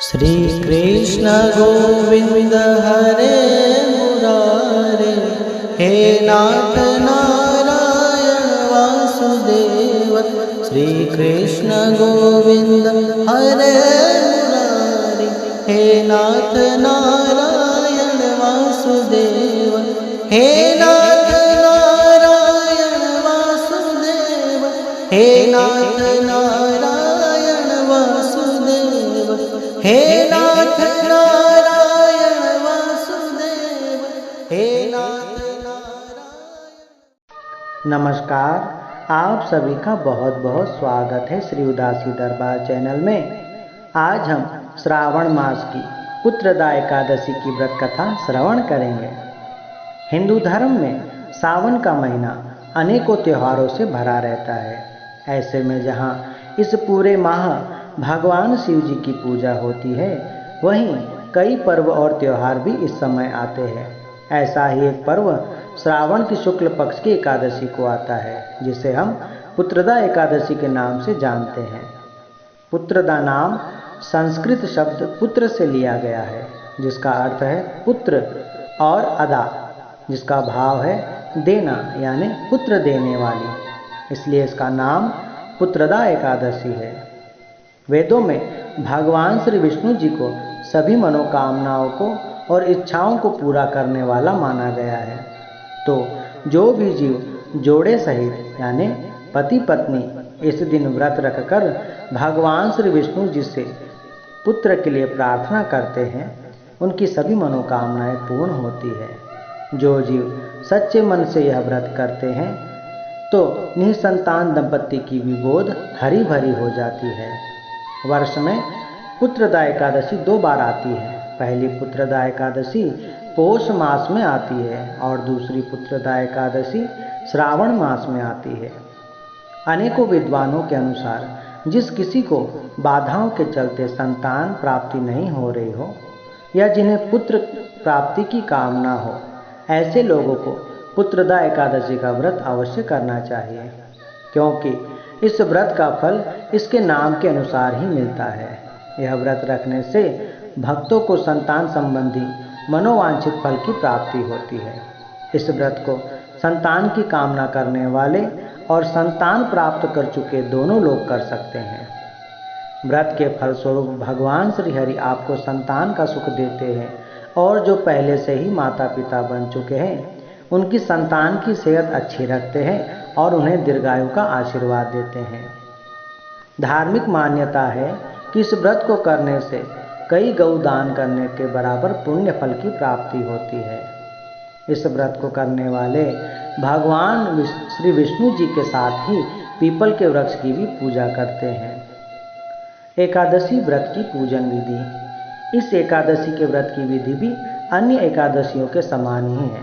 श्री कृष्ण गोविंद हरे मुरारे, हे नाथ नारायण वासुदेव। श्री कृष्ण गोविंद हरे मुरारे, हे नाथ नारायण वासुदेव। हे नाथ नारायण वासुदेव, हे नाथ नारायण वासुदेव, हे नाथ नारायण वासुदेव, हे नाथ नारायण। नमस्कार, आप सभी का बहुत बहुत स्वागत है श्री उदासी दरबार चैनल में। आज हम श्रावण मास की पुत्रदा एकादशी की व्रत कथा श्रवण करेंगे। हिंदू धर्म में सावन का महीना अनेकों त्योहारों से भरा रहता है। ऐसे में जहाँ इस पूरे माह भगवान शिव जी की पूजा होती है, वहीं कई पर्व और त्योहार भी इस समय आते हैं। ऐसा ही एक पर्व श्रावण की शुक्ल पक्ष की एकादशी को आता है, जिसे हम पुत्रदा एकादशी के नाम से जानते हैं। पुत्रदा नाम संस्कृत शब्द पुत्र से लिया गया है, जिसका अर्थ है पुत्र, और अदा, जिसका भाव है देना, यानी पुत्र देने वाली। इसलिए इसका नाम पुत्रदा एकादशी है। वेदों में भगवान श्री विष्णु जी को सभी मनोकामनाओं को और इच्छाओं को पूरा करने वाला माना गया है। तो जो भी जीव जोड़े सहित यानी पति पत्नी इस दिन व्रत रखकर भगवान श्री विष्णु जी से पुत्र के लिए प्रार्थना करते हैं, उनकी सभी मनोकामनाएं पूर्ण होती है। जो जीव सच्चे मन से यह व्रत करते हैं तो निसंतान दंपत्ति की भी गोद हरी भरी हो जाती है। वर्ष में पुत्रदा एकादशी 2 बार आती है। पहली पुत्रदा एकादशी पौष मास में आती है और दूसरी पुत्रदा एकादशी श्रावण मास में आती है। अनेकों विद्वानों के अनुसार जिस किसी को बाधाओं के चलते संतान प्राप्ति नहीं हो रही हो या जिन्हें पुत्र प्राप्ति की कामना हो, ऐसे लोगों को पुत्रदा एकादशी का व्रत अवश्य करना चाहिए, क्योंकि इस व्रत का फल इसके नाम के अनुसार ही मिलता है। यह व्रत रखने से भक्तों को संतान संबंधी मनोवांछित फल की प्राप्ति होती है। इस व्रत को संतान की कामना करने वाले और संतान प्राप्त कर चुके दोनों लोग कर सकते हैं। व्रत के फलस्वरूप भगवान श्री हरि आपको संतान का सुख देते हैं और जो पहले से ही माता पिता बन चुके हैं, उनकी संतान की सेहत अच्छी रखते हैं और उन्हें दीर्घायु का आशीर्वाद देते हैं। धार्मिक मान्यता है कि इस व्रत को करने से कई गौ दान करने के बराबर पुण्य फल की प्राप्ति होती है। इस व्रत को करने वाले भगवान श्री विष्णु जी के साथ ही पीपल के वृक्ष की भी पूजा करते हैं। एकादशी व्रत की पूजन विधि। इस एकादशी के व्रत की विधि भी अन्य एकादशियों के समान ही है।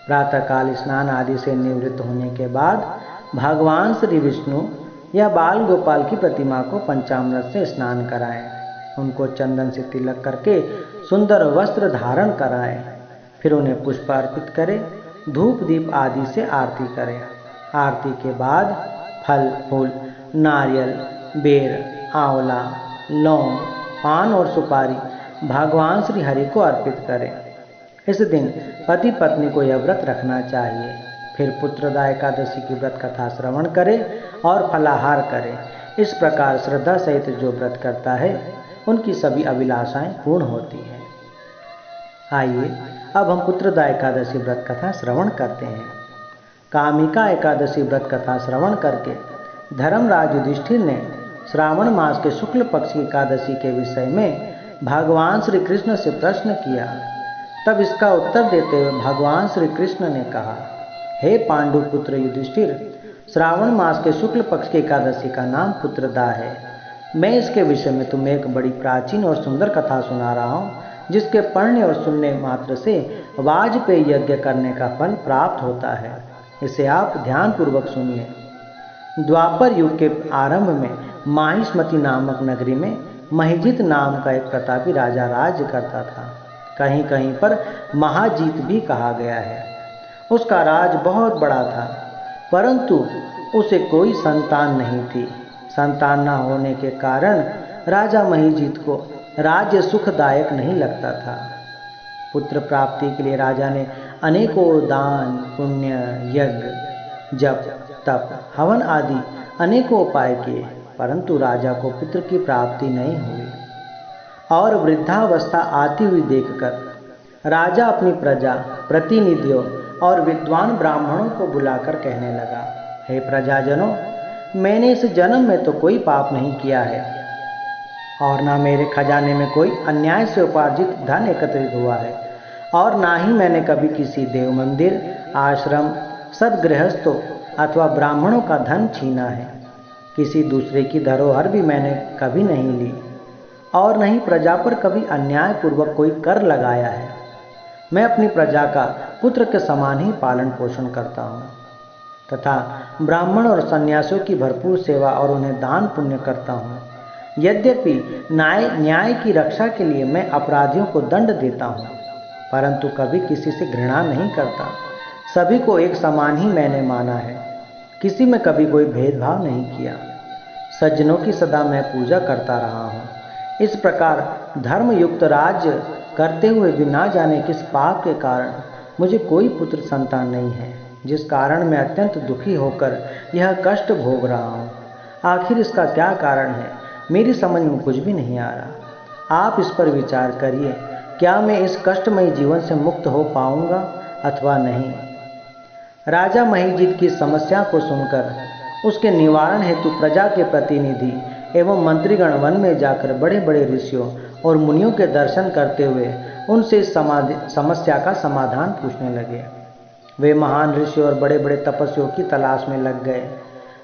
प्रातःकाल स्नान आदि से निवृत्त होने के बाद भगवान श्री विष्णु या बाल गोपाल की प्रतिमा को पंचामृत से स्नान कराएं। उनको चंदन से तिलक करके सुंदर वस्त्र धारण कराएं। फिर उन्हें पुष्प अर्पित करें, धूप दीप आदि से आरती करें। आरती के बाद फल फूल, नारियल, बेर, आंवला, लौंग, पान और सुपारी भगवान श्री हरि को अर्पित करें। इस दिन पति पत्नी को यह व्रत रखना चाहिए। फिर पुत्रदा एकादशी की व्रत कथा श्रवण करें और फलाहार करें। इस प्रकार श्रद्धा सहित जो व्रत करता है, उनकी सभी अभिलाषाएं पूर्ण होती हैं। आइए अब हम पुत्रदा एकादशी व्रत कथा श्रवण करते हैं। कामिका एकादशी व्रत कथा श्रवण करके धर्मराज युधिष्ठिर ने श्रावण मास के शुक्ल पक्ष की एकादशी के विषय में भगवान श्री कृष्ण से प्रश्न किया। तब इसका उत्तर देते हुए भगवान श्री कृष्ण ने कहा, हे पांडुपुत्र युधिष्ठिर, श्रावण मास के शुक्ल पक्ष की एकादशी का नाम पुत्रदा है। मैं इसके विषय में तुम्हें एक बड़ी प्राचीन और सुंदर कथा सुना रहा हूँ, जिसके पढ़ने और सुनने मात्र से वाजपेय यज्ञ करने का फल प्राप्त होता है। इसे आप ध्यानपूर्वक सुनिए। द्वापर युग के आरंभ में माहिष्मती नामक नगरी में महिजित नाम का एक प्रतापी राजा राज्य करता था। कहीं कहीं पर महाजीत भी कहा गया है। उसका राज बहुत बड़ा था, परंतु उसे कोई संतान नहीं थी। संतान न होने के कारण राजा महिजीत को राज्य सुखदायक नहीं लगता था। पुत्र प्राप्ति के लिए राजा ने अनेकों दान, पुण्य, यज्ञ, जप, तप, हवन आदि अनेकों उपाय किए, परंतु राजा को पुत्र की प्राप्ति नहीं हुई। और वृद्धावस्था आती हुई देखकर राजा अपनी प्रजा, प्रतिनिधियों और विद्वान ब्राह्मणों को बुलाकर कहने लगा, हे प्रजाजनों, मैंने इस जन्म में तो कोई पाप नहीं किया है और ना मेरे खजाने में कोई अन्याय से उपार्जित धन एकत्रित हुआ है, और ना ही मैंने कभी किसी देव मंदिर, आश्रम, सदगृहस्थों अथवा ब्राह्मणों का धन छीना है। किसी दूसरे की धरोहर भी मैंने कभी नहीं ली और नहीं प्रजा पर कभी अन्यायपूर्वक कोई कर लगाया है। मैं अपनी प्रजा का पुत्र के समान ही पालन पोषण करता हूँ तथा ब्राह्मण और सन्यासियों की भरपूर सेवा और उन्हें दान पुण्य करता हूँ। यद्यपि न्याय की रक्षा के लिए मैं अपराधियों को दंड देता हूँ, परंतु कभी किसी से घृणा नहीं करता। सभी को एक समान ही मैंने माना है, किसी में कभी कोई भेदभाव नहीं किया। सज्जनों की सदा मैं पूजा करता रहा हूँ। इस प्रकार धर्मयुक्त राज्य करते हुए भी ना जाने किस पाप के कारण मुझे कोई पुत्र संतान नहीं है, जिस कारण मैं अत्यंत दुखी होकर यह कष्ट भोग रहा हूँ। आखिर इसका क्या कारण है, मेरी समझ में कुछ भी नहीं आ रहा। आप इस पर विचार करिए, क्या मैं इस कष्टमयी जीवन से मुक्त हो पाऊंगा अथवा नहीं। राजा महिजीत की समस्या को सुनकर उसके निवारण हेतु प्रजा के प्रतिनिधि एवं मंत्रीगण वन में जाकर बड़े बड़े ऋषियों और मुनियों के दर्शन करते हुए उनसे इस समस्या का समाधान पूछने लगे। वे महान ऋषि और बड़े बड़े तपस्वियों की तलाश में लग गए,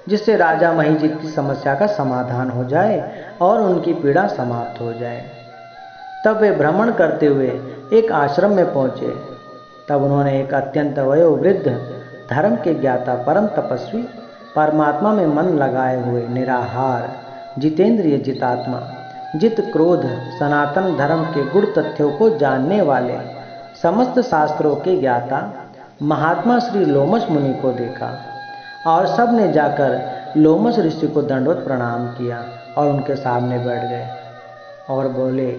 जिससे राजा महिजीत की समस्या का समाधान हो जाए और उनकी पीड़ा समाप्त हो जाए। तब वे भ्रमण करते हुए एक आश्रम में पहुंचे। तब उन्होंने एक अत्यंत वयोवृद्ध, धर्म के ज्ञाता, परम तपस्वी, परमात्मा में मन लगाए हुए, निराहार, जितेंद्रिय, जितात्मा, जित क्रोध, सनातन धर्म के गुण तथ्यों को जानने वाले, समस्त शास्त्रों के ज्ञाता महात्मा श्री लोमश मुनि को देखा और सब ने जाकर लोमश ऋषि को दंडवत प्रणाम किया और उनके सामने बैठ गए और बोले,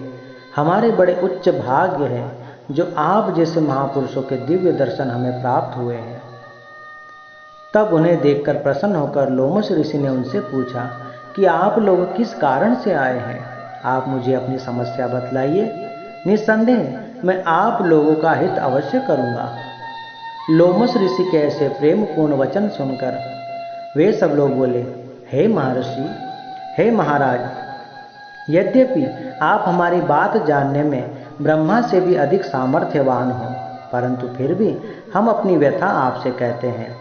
हमारे बड़े उच्च भाग्य है जो आप जैसे महापुरुषों के दिव्य दर्शन हमें प्राप्त हुए हैं। तब उन्हें देखकर प्रसन्न होकर लोमश ऋषि ने उनसे पूछा कि आप लोग किस कारण से आए हैं, आप मुझे अपनी समस्या बतलाइए। निस्संदेह मैं आप लोगों का हित अवश्य करूंगा। लोमश ऋषि के ऐसे प्रेम पूर्ण वचन सुनकर वे सब लोग बोले, हे महर्षि, हे महाराज, यद्यपि आप हमारी बात जानने में ब्रह्मा से भी अधिक सामर्थ्यवान हो, परंतु फिर भी हम अपनी व्यथा आपसे कहते हैं।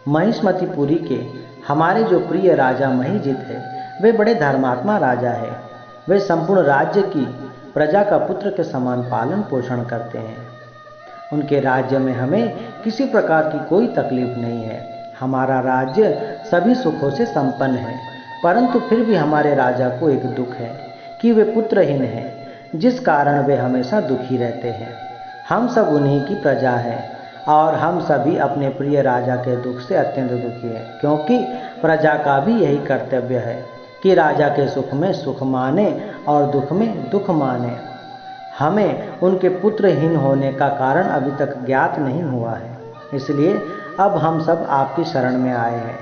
महिष्मतिपुरी के हमारे जो प्रिय राजा महिजीत है, वे बड़े धर्मात्मा राजा है। वे संपूर्ण राज्य की प्रजा का पुत्र के समान पालन पोषण करते हैं। उनके राज्य में हमें किसी प्रकार की कोई तकलीफ नहीं है। हमारा राज्य सभी सुखों से संपन्न है, परंतु फिर भी हमारे राजा को एक दुख है कि वे पुत्रहीन हैं, जिस कारण वे हमेशा दुखी रहते हैं। हम सब उन्हीं की प्रजा है और हम सभी अपने प्रिय राजा के दुख से अत्यंत दुखी हैं, क्योंकि प्रजा का भी यही कर्तव्य है कि राजा के सुख में सुख माने और दुख में दुख माने। हमें उनके पुत्रहीन होने का कारण अभी तक ज्ञात नहीं हुआ है, इसलिए अब हम सब आपकी शरण में आए हैं।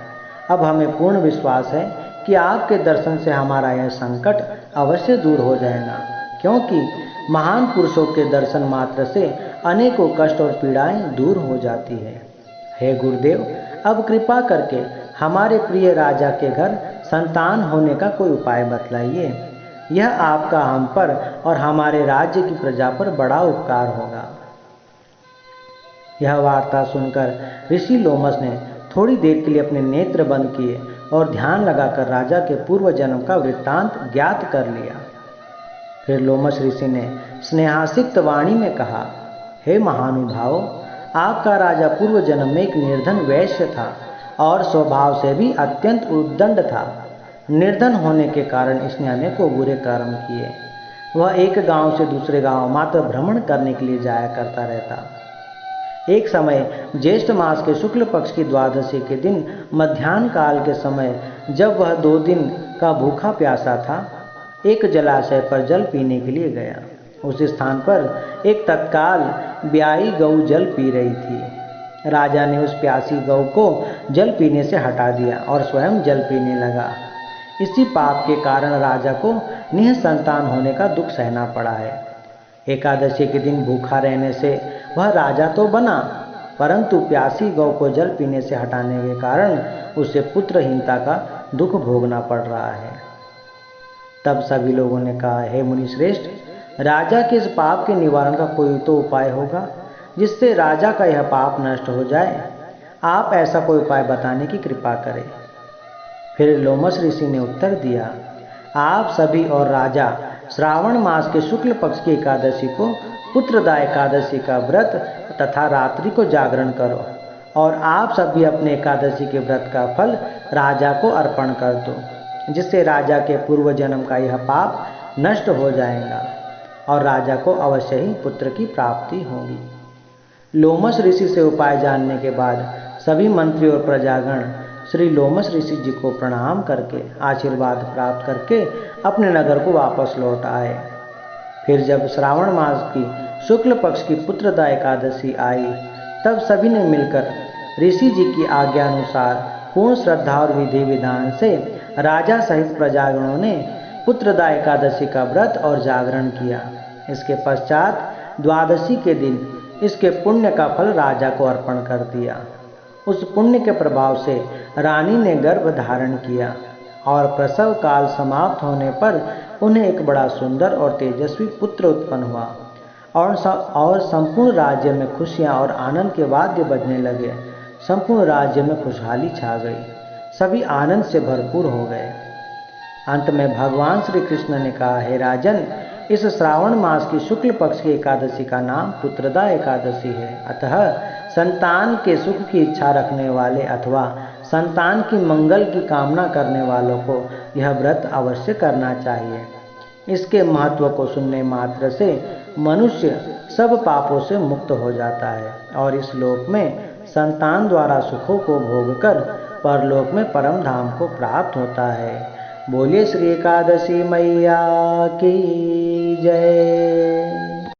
अब हमें पूर्ण विश्वास है कि आपके दर्शन से हमारा यह संकट अवश्य दूर हो जाएगा, क्योंकि महान पुरुषों के दर्शन मात्र से अनेकों कष्ट और पीड़ाएं दूर हो जाती है। हे गुरुदेव, अब कृपा करके हमारे प्रिय राजा के घर संतान होने का कोई उपाय बतलाइए। यह आपका हम पर और हमारे राज्य की प्रजा पर बड़ा उपकार होगा। यह वार्ता सुनकर ऋषि लोमश ने थोड़ी देर के लिए अपने नेत्र बंद किए और ध्यान लगाकर राजा के पूर्व जन्म का वृत्तांत ज्ञात कर लिया। फिर लोमश ऋषि ने स्नेहासिक्त वाणी में कहा, हे महानुभाव, आपका राजा पूर्व जन्म में एक निर्धन वैश्य था और स्वभाव से भी अत्यंत उद्दंड था। निर्धन होने के कारण इसने अनेकों बुरे कर्म किए। वह एक गांव से दूसरे गांव मात्र भ्रमण करने के लिए जाया करता रहता। एक समय ज्येष्ठ मास के शुक्ल पक्ष की द्वादशी के दिन मध्याह्न काल के समय, जब वह 2 दिन का भूखा प्यासा था, एक जलाशय पर जल पीने के लिए गया। उस स्थान पर एक तत्काल ब्याई गऊ जल पी रही थी। राजा ने उस प्यासी गऊ को जल पीने से हटा दिया और स्वयं जल पीने लगा। इसी पाप के कारण राजा को निःसंतान होने का दुख सहना पड़ा है। एकादशी के दिन भूखा रहने से वह राजा तो बना, परंतु प्यासी गौ को जल पीने से हटाने के कारण उसे पुत्रहीनता का दुख भोगना पड़ रहा है। तब सभी लोगों ने कहा, हे मुनि श्रेष्ठ, राजा के इस पाप के निवारण का कोई तो उपाय होगा जिससे राजा का यह पाप नष्ट हो जाए। आप ऐसा कोई उपाय बताने की कृपा करें। फिर लोमश ऋषि ने उत्तर दिया, आप सभी और राजा श्रावण मास के शुक्ल पक्ष की एकादशी को पुत्रदा एकादशी का व्रत तथा रात्रि को जागरण करो और आप सभी अपने एकादशी के व्रत का फल राजा को अर्पण कर दो, जिससे राजा के पूर्व जन्म का यह पाप नष्ट हो जाएगा और राजा को अवश्य ही पुत्र की प्राप्ति होगी। लोमश ऋषि से उपाय जानने के बाद सभी मंत्री और प्रजागण श्री लोमश ऋषि जी को प्रणाम करके आशीर्वाद प्राप्त करके अपने नगर को वापस लौट आए। फिर जब श्रावण मास की शुक्ल पक्ष की पुत्रदा एकादशी आई, तब सभी ने मिलकर ऋषि जी की आज्ञा अनुसार पूर्ण श्रद्धा और विधि विधान से राजा सहित प्रजागणों ने पुत्रदा एकादशी का व्रत और जागरण किया। इसके पश्चात द्वादशी के दिन इसके पुण्य का फल राजा को अर्पण कर दिया। उस पुण्य के प्रभाव से रानी ने गर्भ धारण किया और प्रसव काल समाप्त होने पर उन्हें एक बड़ा सुंदर और तेजस्वी पुत्र उत्पन्न हुआ और संपूर्ण राज्य में खुशियां और आनंद के वाद्य बजने लगे। संपूर्ण राज्य में खुशहाली छा गई, सभी आनंद से भरपूर हो गए। अंत में भगवान श्री कृष्ण ने कहा, हे राजन, इस श्रावण मास की शुक्ल पक्ष की एकादशी का नाम पुत्रदा एकादशी है। अतः संतान के सुख की इच्छा रखने वाले अथवा संतान की मंगल की कामना करने वालों को यह व्रत अवश्य करना चाहिए। इसके महत्व को सुनने मात्र से मनुष्य सब पापों से मुक्त हो जाता है और इस लोक में संतान द्वारा सुखों को भोगकर परलोक में परम धाम को प्राप्त होता है। बोलिए श्री एकादशी मैया की जय।